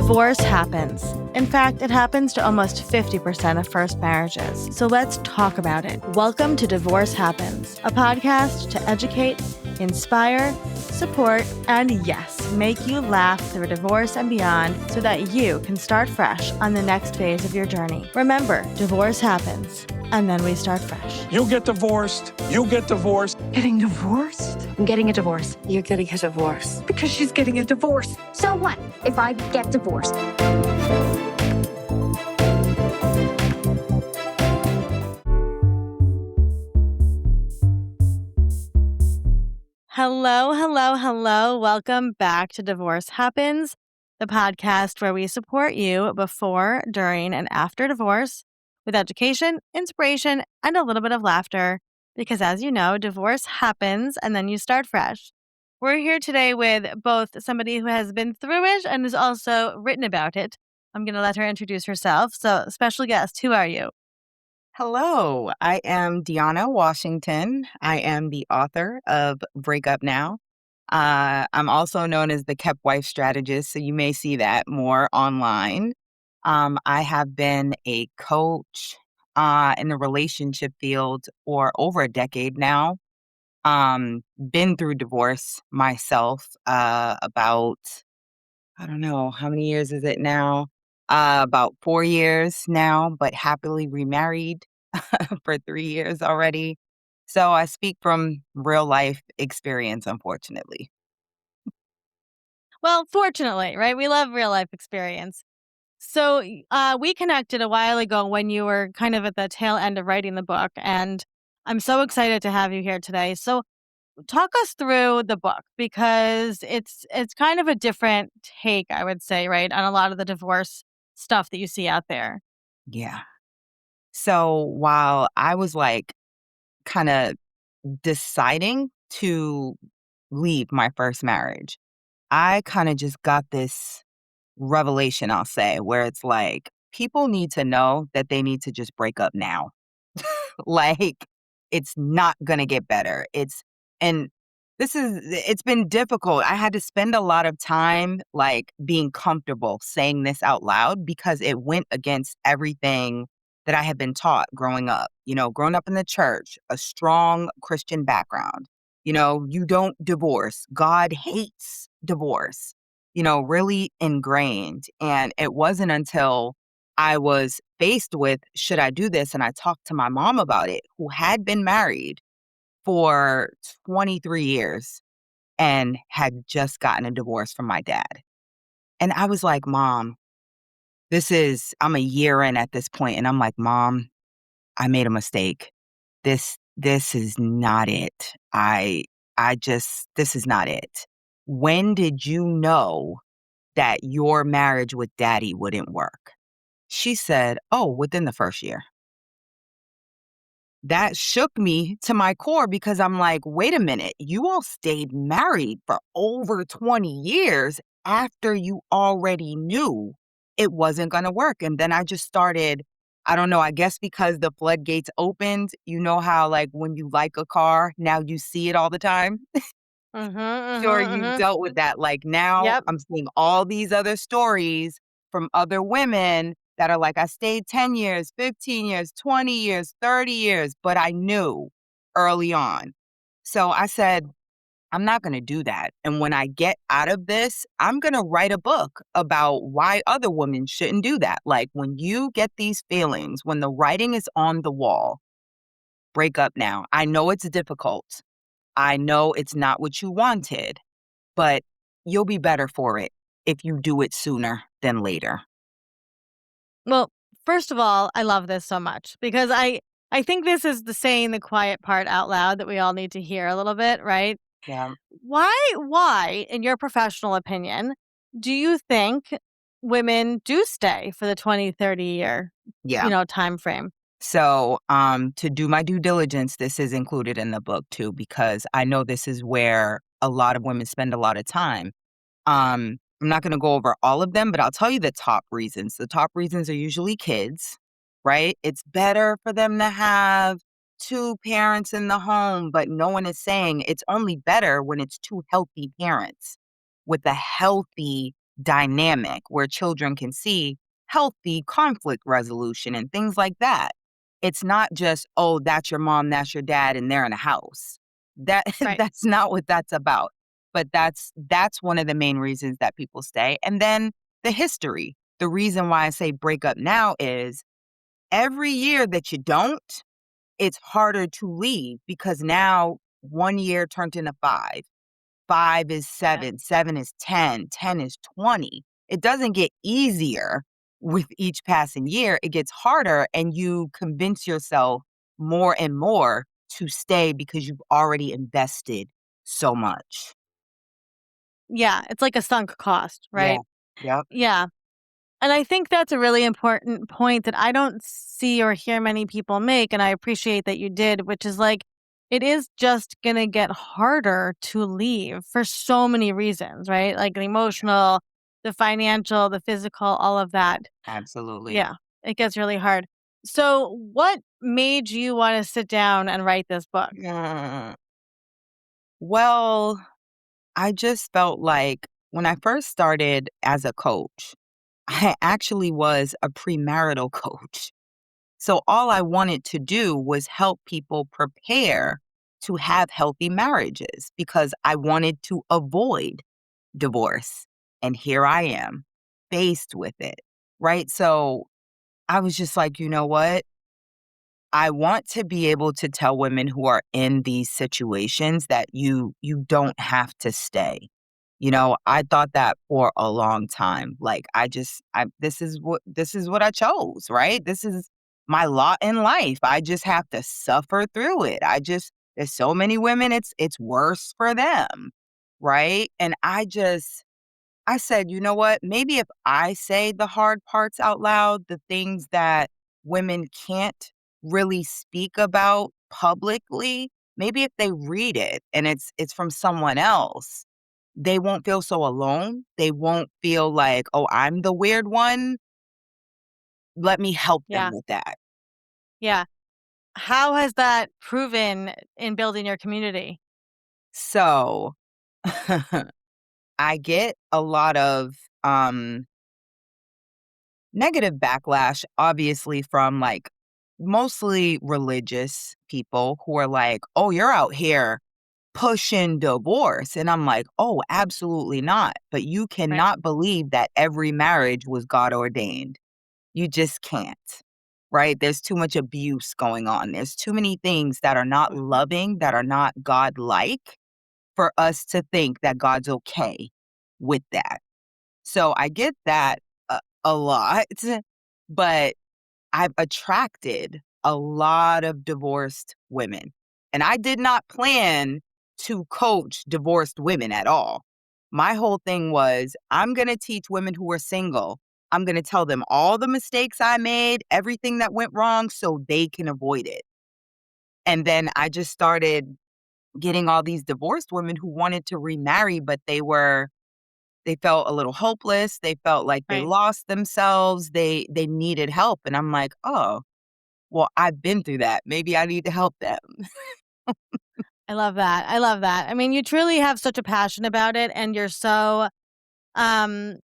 Divorce happens. In fact, it happens to almost 50% of first marriages. So let's talk about it. Welcome to Divorce Happens, a podcast to educate, inspire, support, and yes, make you laugh through divorce and beyond so that you can start fresh on the next phase of your journey. Remember, divorce happens, and then we start fresh. You'll get divorced. You'll get divorced. Getting divorced? I'm getting a divorce. You're getting a divorce. Because she's getting a divorce. So what if I get divorced? Hello, hello, hello. Welcome back to Divorce Happens, the podcast where we support you before, during, and after divorce with education, inspiration, and a little bit of laughter. Because as you know, divorce happens and then you start fresh. We're here today with both somebody who has been through it and has also written about it. I'm going to let her introduce herself. So, special guest, who are you? Hello, I am Deanna Washington. I am the author of Break Up Now. I'm also known as the Kept Wife Strategist, so you may see that more online. I have been a coach in the relationship field for over a decade now. Been through divorce myself about, I don't know, how many years is it now? About 4 years now, but happily remarried for 3 years already. So I speak from real life experience, unfortunately. Well, fortunately, right? We love real life experience. So we connected a while ago when you were kind of at the tail end of writing the book, and I'm so excited to have you here today. So talk us through the book because it's kind of a different take, I would say, right, on a lot of the divorce stuff that you see out there. Yeah. So while I was like kind of deciding to leave my first marriage, I kind of just got this revelation, I'll say, where it's like people need to know that they need to just break up now. Like, it's not gonna get better. And it's been difficult. I had to spend a lot of time, like, being comfortable saying this out loud because it went against everything that I had been taught growing up. You know, growing up in the church, a strong Christian background. You know, you don't divorce. God hates divorce. You know, really ingrained. And it wasn't until I was faced with, should I do this? And I talked to my mom about it, who had been married for 23 years and had just gotten a divorce from my dad. And I was like, Mom, I'm a year in at this point, and I'm like, Mom, I made a mistake. This is not it. This is not it. When did you know that your marriage with Daddy wouldn't work? She said, oh, within the first year. That shook me to my core because I'm like, wait a minute, you all stayed married for over 20 years after you already knew it wasn't going to work. And then I just started, I don't know, I guess because the floodgates opened, you know how like when you like a car, now you see it all the time? Sure, you've dealt with that. Like now Yep. I'm seeing all these other stories from other women that are like, I stayed 10 years, 15 years, 20 years, 30 years, but I knew early on. So I said, I'm not going to do that. And when I get out of this, I'm going to write a book about why other women shouldn't do that. Like when you get these feelings, when the writing is on the wall, break up now. I know it's difficult. I know it's not what you wanted, but you'll be better for it if you do it sooner than later. Well, first of all, I love this so much because I think this is the saying the quiet part out loud that we all need to hear a little bit, right? Yeah. Why, in your professional opinion, do you think women do stay for the 20, 30 year, Yeah. time frame? So, to do my due diligence, this is included in the book too, because I know this is where a lot of women spend a lot of time. I'm not going to go over all of them, but I'll tell you the top reasons. The top reasons are usually kids, right? It's better for them to have two parents in the home, but no one is saying it's only better when it's two healthy parents with a healthy dynamic where children can see healthy conflict resolution and things like that. It's not just, oh, that's your mom, that's your dad, and they're in a house. That Right. that's not what that's about. But that's one of the main reasons that people stay. And then the history. The reason why I say break up now is every year that you don't, it's harder to leave because now 1 year turned into five. Five is Yeah. seven, seven is 10, 10 is 20. It doesn't get easier with each passing year. It gets harder, and you convince yourself more and more to stay because you've already invested so much. Yeah. It's like a sunk cost, Yeah. right? Yep. Yeah. And I think that's a really important point that I don't see or hear many people make. And I appreciate that you did, which is like, it is just going to get harder to leave for so many reasons, right? Like the emotional, the financial, the physical, all of that. Absolutely. Yeah, it gets really hard. So, what made you want to sit down and write this book? Mm. Well, I just felt like when I first started as a coach, I actually was a premarital coach. So all I wanted to do was help people prepare to have healthy marriages because I wanted to avoid divorce. And here I am faced with it. Right. So I was just like, you know what? I want to be able to tell women who are in these situations that you don't have to stay. I thought that for a long time. Like I this is what I chose, right? This is my lot in life. I just have to suffer through it. There's so many women it's worse for them, right? And I said, you know what? Maybe if I say the hard parts out loud, the things that women can't really speak about publicly, maybe if they read it and it's from someone else, they won't feel so alone. They won't feel like, "Oh, I'm the weird one. Let me help them Yeah, with that." yeah. How has that proven in building your community? So, I get a lot of um negative backlash, obviously, from like mostly religious people who are like, oh, you're out here pushing divorce. And I'm like, oh, absolutely not. But you Right. cannot believe that every marriage was God ordained. You just can't. Right? There's too much abuse going on. There's too many things that are not Mhm. loving, that are not God like for us to think that God's okay with that. So I get that a lot, but I've attracted a lot of divorced women. And I did not plan to coach divorced women at all. My whole thing was I'm going to teach women who are single. I'm going to tell them all the mistakes I made, everything that went wrong so they can avoid it. And then I just started getting all these divorced women who wanted to remarry, but they felt a little hopeless. They felt like they Right. lost themselves. They needed help. And I'm like, "Oh, well, I've been through that. Maybe I need to help them." I love that. I love that. I mean, you truly have such a passion about it, and you're so um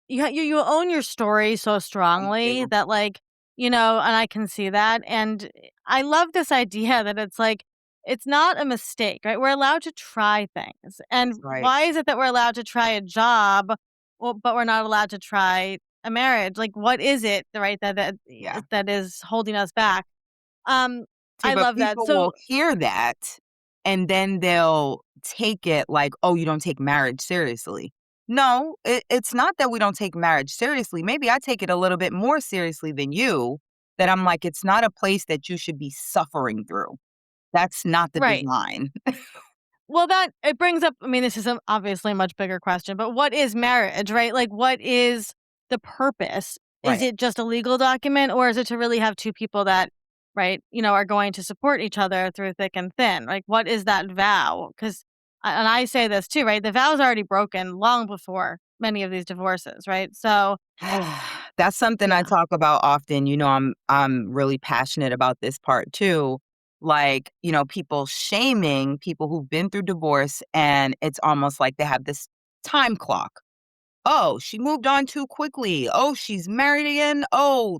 you own your story so Thank strongly you. that like, and I can see that. And I love this idea that it's like it's not a mistake, right? We're allowed to try things. And That's right. why is it that we're allowed to try a job, well, but we're not allowed to try a marriage? Like what is it, right, Yeah. that is holding us back? Um See, I but love that. people will So hear that, and then they'll take it like, "Oh, you don't take marriage seriously." No, it's not that we don't take marriage seriously. Maybe I take it a little bit more seriously than you, that I'm like, it's not a place that you should be suffering through. That's not the right. design. Well, that it brings up, I mean, this is obviously a much bigger question, but what is marriage, right? Like, what is the purpose? Is Right. it just a legal document, or is it to really have two people that, right, are going to support each other through thick and thin? Like, what is that vow? Because, and I say this too, right? The vow's already broken long before many of these divorces, right? So, That's something I yeah, talk about often. I'm really passionate about this part too. Like, people shaming people who've been through divorce, and it's almost like they have this time clock. Oh, she moved on too quickly. Oh, she's married again. Oh,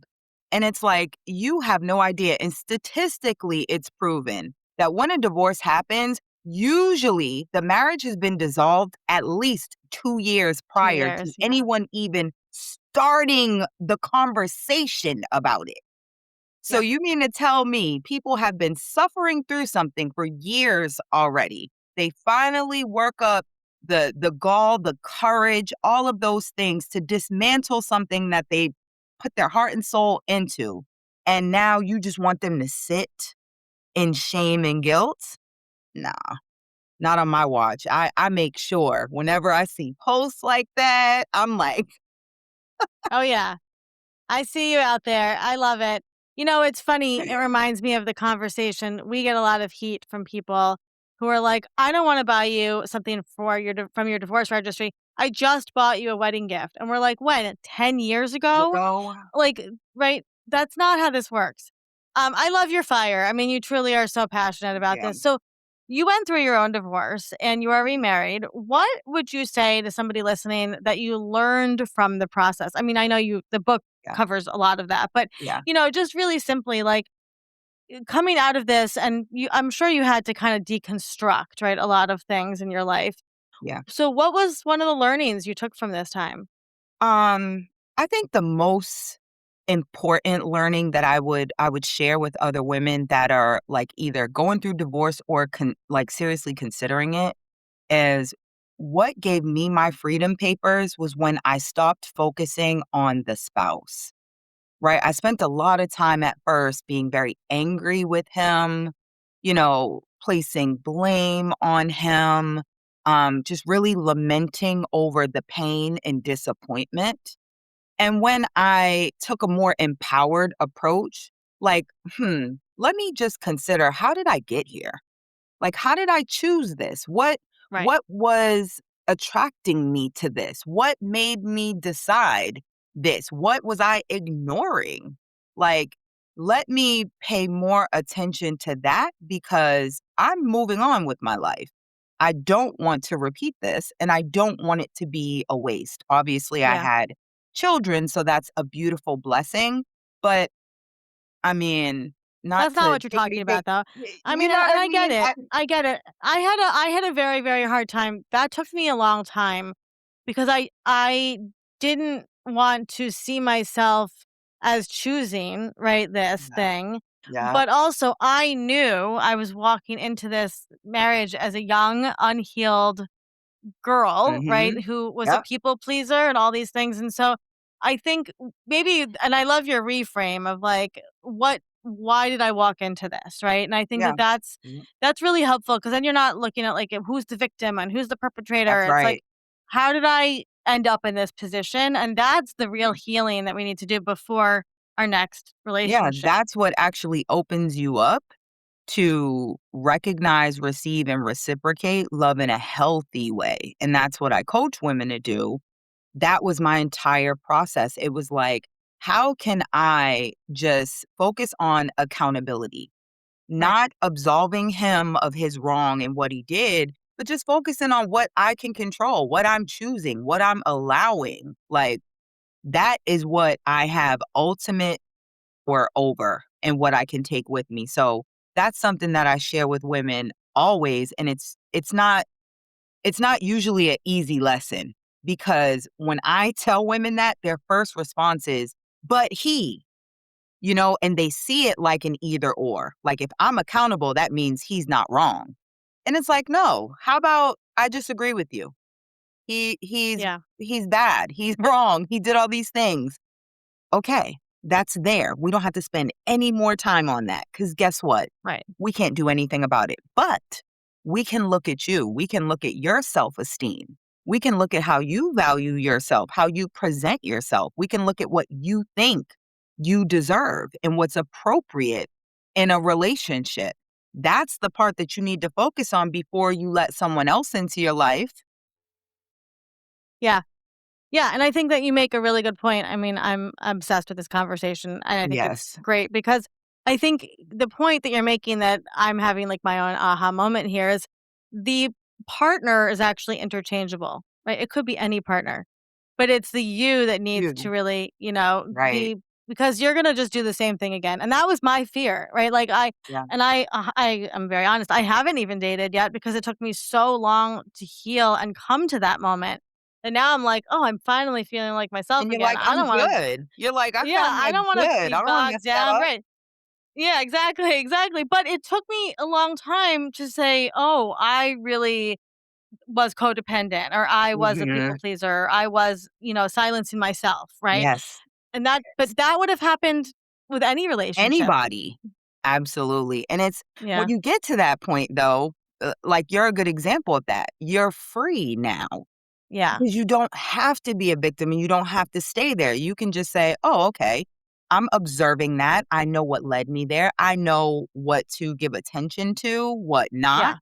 and it's like, you have no idea. And statistically, it's proven that when a divorce happens, usually the marriage has been dissolved at least 2 years 2 prior to years, yeah. anyone even starting the conversation about it. So Yep. you mean to tell me people have been suffering through something for years already? They finally work up the gall, the courage, all of those things to dismantle something that they put their heart and soul into. And now you just want them to sit in shame and guilt? Nah, not on my watch. I make sure whenever I see posts like that, I'm like, Oh, yeah. I see you out there. I love it. It's funny. It reminds me of the conversation. We get a lot of heat from people who are like, "I don't want to buy you something for from your divorce registry. I just bought you a wedding gift." And we're like, "When? 10 years ago?" go, Like, right? That's not how this works. I love your fire. I mean, you truly are so passionate about yeah, this. So, you went through your own divorce and you are remarried. What would you say to somebody listening that you learned from the process? I mean, I know the book yeah, covers a lot of that, but yeah, just really simply, like, coming out of this, and I'm sure you had to kind of deconstruct, right, a lot of things in your life. yeah. So, what was one of the learnings you took from this time? Um, I think the most important learning that I would share with other women that are like either going through divorce or like seriously considering it is what gave me my freedom papers was when I stopped focusing on the spouse. Right? I spent a lot of time at first being very angry with him, placing blame on him, just really lamenting over the pain and disappointment. And when I took a more empowered approach, like, let me just consider, how did I get here? Like, how did I choose this? What Right. what was attracting me to this? What made me decide this? What was I ignoring? Like, let me pay more attention to that because I'm moving on with my life. I don't want to repeat this and I don't want it to be a waste. Obviously, I Yeah. had children, so that's a beautiful blessing. But I mean, not That's not to what you're take talking anything, about, though. I you mean, know and what I I get mean? it. I get it. I had a very, very hard time. That took me a long time because I didn't want to see myself as choosing, right, this Yeah, thing. yeah. But also I knew I was walking into this marriage as a young, unhealed girl, right, Mhm. who was a Yep. people pleaser and all these things, and so I think maybe, and I love your reframe of, like, why did I walk into this, right? And I think Yeah. that that's Mhm. that's really helpful because then you're not looking at, like, who's the victim and who's the perpetrator. That's It's like, right. how did I end up in this position? And that's the real Mhm. healing that we need to do before our next Yeah, relationship. that's what actually opens you up to recognize, receive, and reciprocate love in a healthy way, and that's what I coach women to do. That was my entire process. It was like, how can I just focus on accountability? Right. Not absolving him of his wrong and what he did, but just focusing on what I can control, what I'm choosing, what I'm allowing. Like, that is what I have ultimate or over and what I can take with me. So that's something that I share with women always. And it's not usually an easy lesson because when I tell women that, their first response is, but and they see it like an either or. Like, if I'm accountable, that means he's not wrong. And it's like, no, how about I just agree with you? He he's Yeah. he's bad. He's wrong. He did all these things. Okay, that's there. We don't have to spend any more time on that because guess what? Right. We can't do anything about it. But we can look at you. We can look at your self esteem. We can look at how you value yourself, how you present yourself. We can look at what you think you deserve and what's appropriate in a relationship. That's the part that you need to focus on before you let someone else into your life. Yeah. Yeah, and I think that you make a really good point. I mean, I'm obsessed with this conversation, and I think it's Yes. great because I think the point that you're making, that I'm having like my own aha moment here, is the partner is actually interchangeable, right? It could be any partner. but it's the you that needs to You. really, Right. be because you're gonna just do the same thing again, and that was my fear, right? Like, Yeah. I am very honest, I haven't even dated yet because it took me so long to heal and come to that moment, and now I'm like, "Oh, I'm finally feeling like myself And you're again." like, I "I'm don't wanna good." You're like, "I Yeah, found I my don't wanna good. be I don't wanna bogged mess that down, up." right. Yeah, exactly, exactly, but it took me a long time to say, "Oh, I really was codependent, or I was a people Mhm. pleaser, or I was, silencing myself," right? Yes. And but that would have happened with any relationship. Anybody. Absolutely. And it's when Yeah. you get to that point, though, like, you're a good example of that. You're free now. Yeah. Because you don't have to be a victim and you don't have to stay there. You can just say, "Oh, okay. I'm observing that. I know what led me there. I know what to give attention to, what not, Yeah.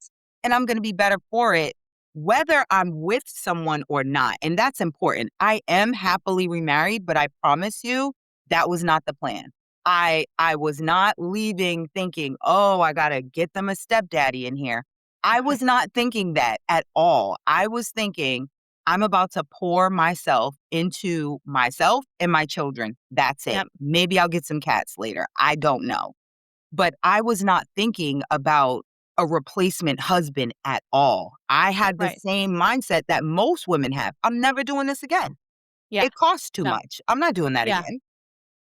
and I'm gonna be better for it, whether I'm with someone or not." And that's important. I am happily remarried, but I promise you that was not the plan. I was not leaving thinking, "Oh, I gotta get them a stepdaddy in here." I was not thinking that at all. I was thinking, I'm about to pour myself into myself and my children. That's it. Yep. Maybe I'll get some cats later. I don't know. But I was not thinking about a replacement husband at all. I had the Right. same mindset that most women have. I'm never doing this again. Yeah. It costs too No. much. I'm not doing that Yeah. again.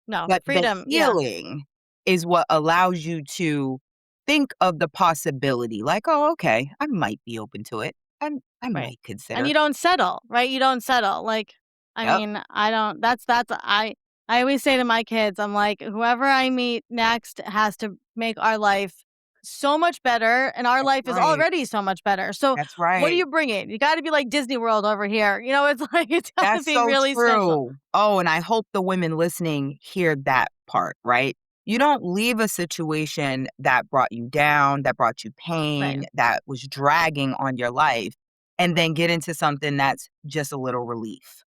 No. But the Freedom. Yeah. healing is what allows you to think of the possibility like, "Oh, okay, I might be open to it. I Right. might And consider." you don't settle, right? You don't settle. Like, I Yep. mean, I don't I always say to my kids, I'm like, whoever I meet next has to make our life so much better, and our That's life is right. already so much better. So, That's what are right. you bringing? You got to be like Disney World over here. It's like it's got to That's be so really special. true. Oh, and I hope the women listening hear that part, right? You don't leave a situation that brought you down, that brought you Right. pain, that was dragging on your life, and then get into something that's just a little relief.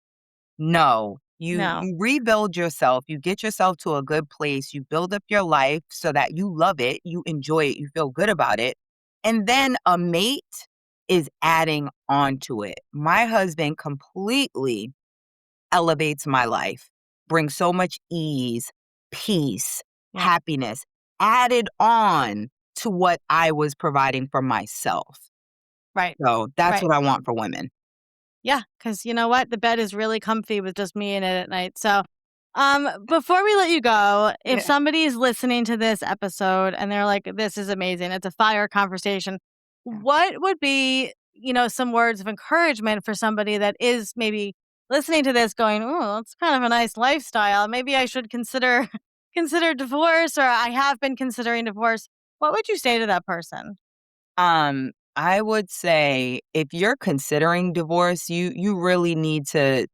No, you No. you rebuild yourself, you get yourself to a good place, you build up your life so that you love it, you enjoy it, you feel good about it. And then a mate is adding on to it. My husband completely elevates my life, brings so much ease, peace, Yep. happiness added on to what I was providing for myself. Right. So that's Right. what I want for women. Yeah, because you know what? The bed is really comfy with just me in it at night. So, before we let you go, if Yeah. somebody is listening to this episode and they're like, "This is amazing. It's a fire conversation," what would be, some words of encouragement for somebody that is maybe listening to this, going, "Oh, that's kind of a nice lifestyle. Maybe I should consider consider divorce, or I have been considering divorce." What would you say to that person? I would say if you're considering divorce, you really need to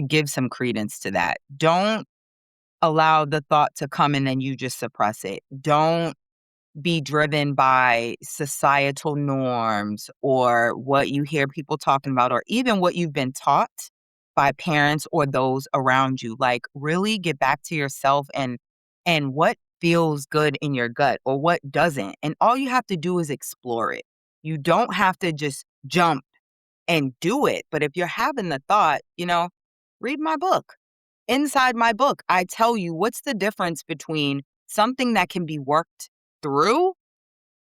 give some credence to that. Don't allow the thought to come and then you just suppress it. Don't be driven by societal norms or what you hear people talking about or even what you've been taught by parents or those around you. Like, really get back to yourself and what feels good in your gut or what doesn't. And all you have to do is explore it. You don't have to just jump and do it. But if you're having the thought, read my book. Inside my book, I tell you what's the difference between something that can be worked through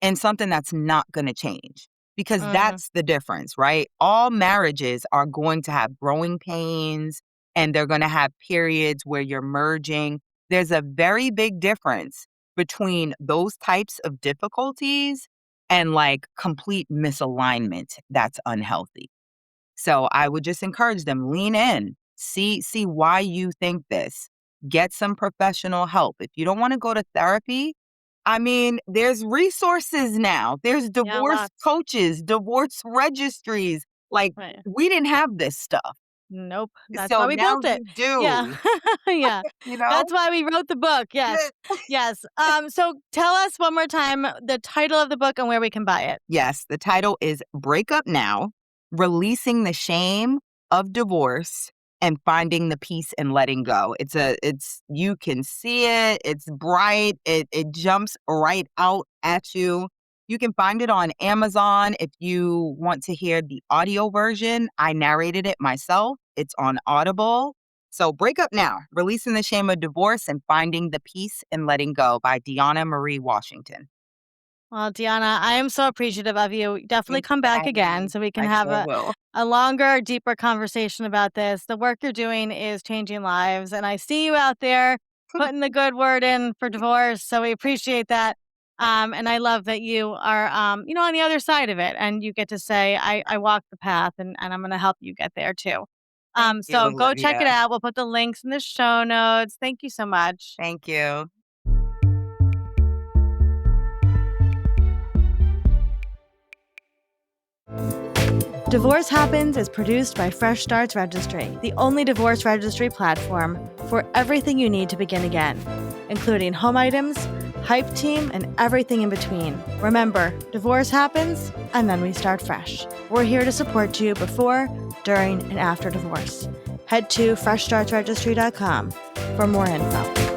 and something that's not going to change. Because Mhm. that's the difference, right? All marriages are going to have growing pains and they're going to have periods where you're merging. There's a very big difference between those types of difficulties and like complete misalignment that's unhealthy. So I would just encourage them, lean in, see why you think this. Get some professional help. If you don't want to go to therapy, I mean, there's resources now. There's Yeah, divorce lots. coaches, divorce registries. Like, Right. we didn't have this stuff. Nope, that's So why we now built it. you Yeah. do, Yeah. you know? That's why we wrote the book, yes. Yes. So tell us one more time the title of the book and where we can buy it. Yes, the title is Break Up Now, Releasing the Shame of Divorce and Finding the Peace and Letting Go. It's you can see it, it's bright, it jumps right out at you. You can find it on Amazon if you want to hear the audio version. I narrated it myself. It's on Audible. So Break Up Now, Releasing the Shame of Divorce and Finding the Peace in Letting Go by Deanna Marie Washington. Well, Deanna, I am so appreciative of you. Definitely Thank you come for back having again me. so we can I have sure will. a longer, deeper conversation about this. The work you're doing is changing lives, and I see you out there putting the good word in for divorce. So we appreciate that. And I love that you are, on the other side of it, and you get to say, I walk the path, and I'm going to help you get there too. Thank you, So go check it Olivia. out. We'll put the links in the show notes. Thank you so much. Thank you. Divorce Happens is produced by Fresh Starts Registry, the only divorce registry platform for everything you need to begin again, including home items, hype team, and everything in between. Remember, divorce happens, and then we start fresh. We're here to support you before, during, and after divorce. Head to freshstartsregistry.com for more info.